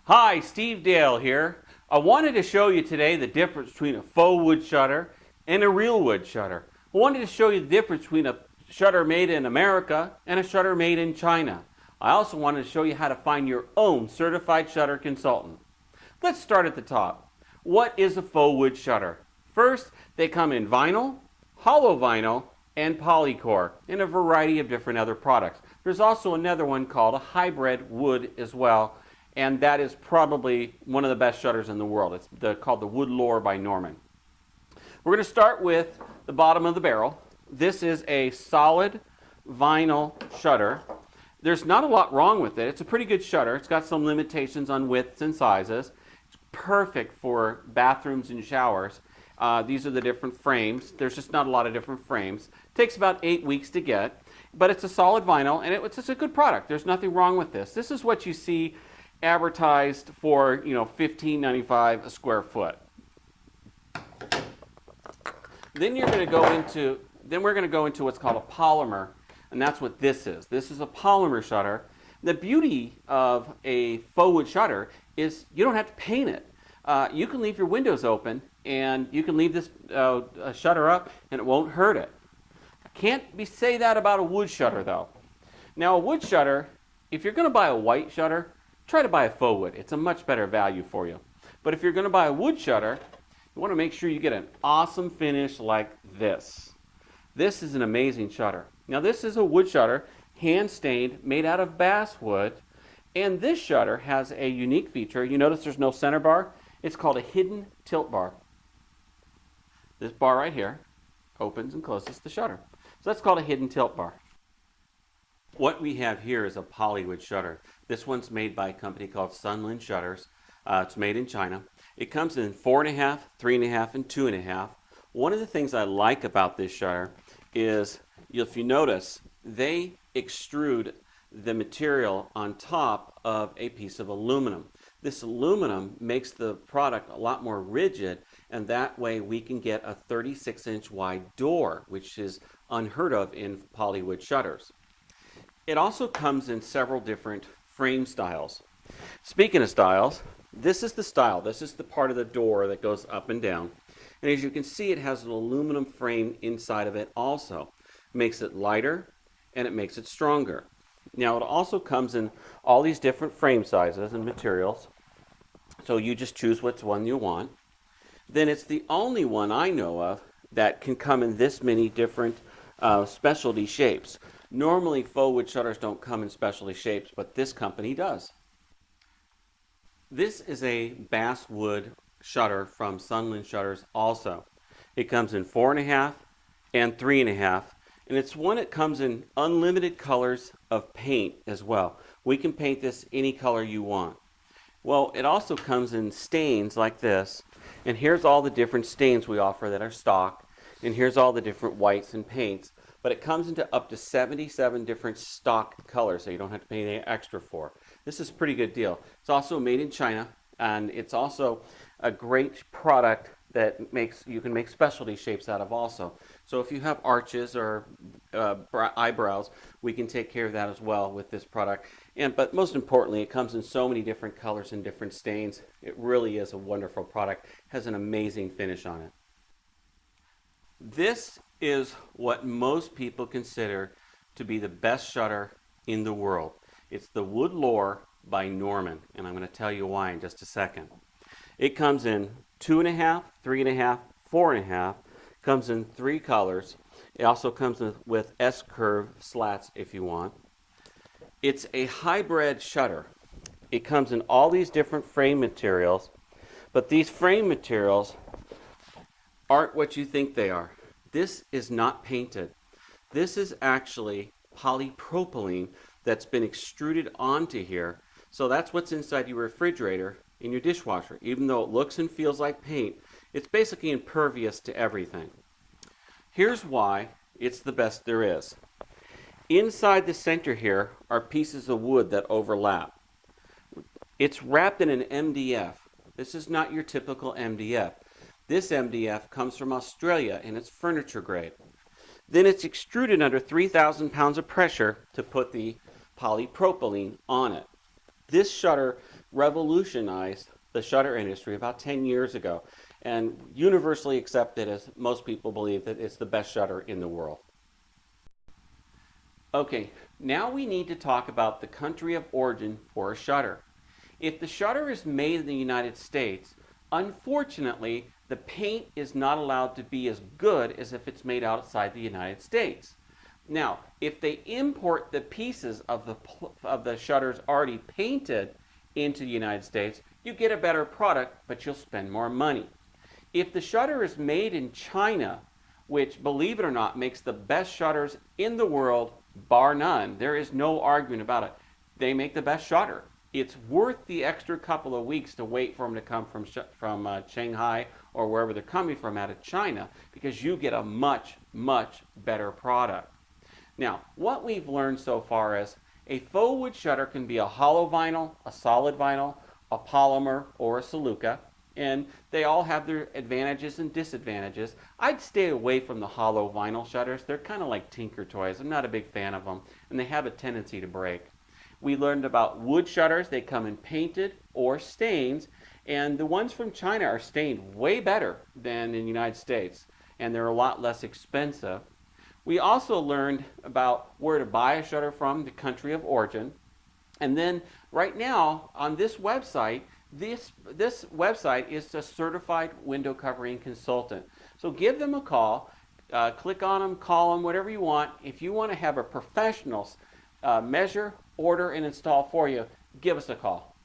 Hi, Steve Dale here. I wanted to show you today the difference between a faux wood shutter and a real wood shutter. I wanted to show you the difference between a shutter made in America and a shutter made in China. I also wanted to show you how to find your own certified shutter consultant. Let's start at the top. What is a faux wood shutter? First, they come in vinyl, hollow vinyl, and polycore, and a variety of different other products. There's also another one called a hybrid wood as well, and that is probably one of the best shutters in the world. It's called the Wood Lore by Norman. We're going to start with the bottom of the barrel. This is a solid vinyl shutter. There's not a lot wrong with it. It's a pretty good shutter. It's got some limitations on widths and sizes. It's perfect for bathrooms and showers. These are the different frames. There's just not a lot of different frames. It takes about 8 weeks to get, but it's a solid vinyl, and it's a good product. There's nothing wrong with this. This is what you see advertised for, $15.95 a square foot. Then we're going to go into what's called a polymer, and that's what this is. This is a polymer shutter. The beauty of a faux wood shutter is you don't have to paint it. You can leave your windows open, and you can leave this shutter up, and it won't hurt it. I can't say that about a wood shutter, though. Now, a wood shutter, if you're going to buy a white shutter, try to buy a faux wood. It's a much better value for you. But if you're going to buy a wood shutter, you want to make sure you get an awesome finish like this. This is an amazing shutter. Now, this is a wood shutter, hand stained, made out of basswood, and this shutter has a unique feature. You notice there's no center bar. It's called a hidden tilt bar. This bar right here opens and closes the shutter. So that's called a hidden tilt bar. What we have here is a polywood shutter. This one's made by a company called Highland Shutters. It's made in China. It comes in 4.5, 3.5, and 2.5. One of the things I like about this shutter is, if you notice, they extrude the material on top of a piece of aluminum. This aluminum makes the product a lot more rigid, and that way we can get a 36-inch wide door, which is unheard of in polywood shutters. It also comes in several different frame styles. Speaking of styles, this is the style. This is the part of the door that goes up and down. And as you can see, it has an aluminum frame inside of it also. It makes it lighter and it makes it stronger. Now, it also comes in all these different frame sizes and materials. So you just choose which one you want. Then it's the only one I know of that can come in this many different specialty shapes. Normally, faux wood shutters don't come in specialty shapes, but this company does. This is a basswood shutter from Highland Shutters also. It comes in 4.5 and 3.5, and it's one that comes in unlimited colors of paint as well. We can paint this any color you want. Well, it also comes in stains like this, and here's all the different stains we offer that are stock, and here's all the different whites and paints. But it comes into up to 77 different stock colors, so you don't have to pay any extra for. This is a pretty good deal. It's also made in China, and it's also a great product that you can make specialty shapes out of also. So if you have arches or eyebrows, we can take care of that as well with this product. But most importantly, it comes in so many different colors and different stains. It really is a wonderful product. It has an amazing finish on it. This is what most people consider to be the best shutter in the world. It's the Wood Lore by Norman, and I'm going to tell you why in just a second. It comes in 2.5, 3.5, 4.5. Comes in 3 colors. It also comes with S-curve slats if you want. It's a hybrid shutter. It comes in all these different frame materials, but these frame materials aren't what you think they are. This is not painted. This is actually polypropylene that's been extruded onto here. So that's what's inside your refrigerator in your dishwasher. Even though it looks and feels like paint, it's basically impervious to everything. Here's why it's the best there is. Inside the center here are pieces of wood that overlap. It's wrapped in an MDF. This is not your typical MDF. This MDF comes from Australia and it's furniture grade. Then it's extruded under 3,000 pounds of pressure to put the polypropylene on it. This shutter revolutionized the shutter industry about 10 years ago and universally accepted, as most people believe, that it's the best shutter in the world. Okay, now we need to talk about the country of origin for a shutter. If the shutter is made in the United States, unfortunately, the paint is not allowed to be as good as if it's made outside the United States. Now, if they import the pieces of the shutters already painted into the United States, you get a better product, but you'll spend more money. If the shutter is made in China, which, believe it or not, makes the best shutters in the world, bar none, there is no argument about it. They make the best shutter. It's worth the extra couple of weeks to wait for them to come from Shanghai or wherever they're coming from out of China, because you get a much, much better product. Now, what we've learned so far is a faux wood shutter can be a hollow vinyl, a solid vinyl, a polymer, or a silica, and they all have their advantages and disadvantages. I'd stay away from the hollow vinyl shutters. They're kind of like tinker toys. I'm not a big fan of them, and they have a tendency to break. We learned about wood shutters. They come in painted or stains, and the ones from China are stained way better than in the United States, and they're a lot less expensive. We also learned about where to buy a shutter from, the country of origin. And then right now on this website, this website is a certified window covering consultant. So give them a call, click on them, call them, whatever you want. If you want to have a professional measure, order, and install for you, give us a call.